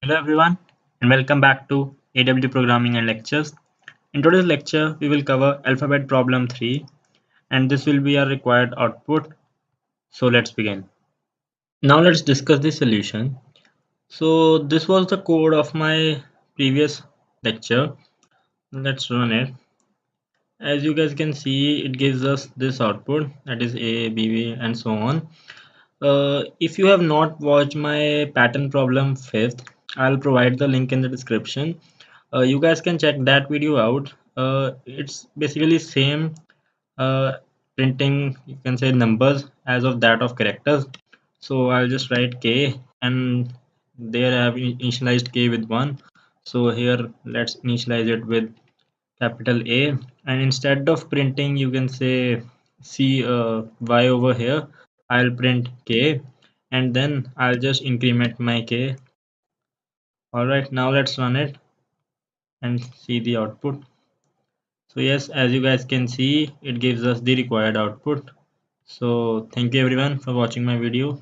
Hello everyone and welcome back to AW Programming and Lectures. In today's lecture, we will cover alphabet problem 3 and this will be our required output. So let's begin. Now let's discuss the solution. So this was the code of my previous lecture. Let's run it. As you guys can see, it gives us this output, that is A, B, B and so on. If you have not watched my pattern problem 5th, I'll provide the link in the description. You guys can check that video out. It's basically same, uh, printing, you can say, numbers as of that of characters. So I'll just write K, and there I have initialized K with 1. So here let's initialize it with capital A, and instead of printing, you can say C, Y over here, I'll print K, and then I'll just increment my K. Alright, now let's run it and see the output. So yes, as you guys can see, it gives us the required output. So thank you everyone for watching my video.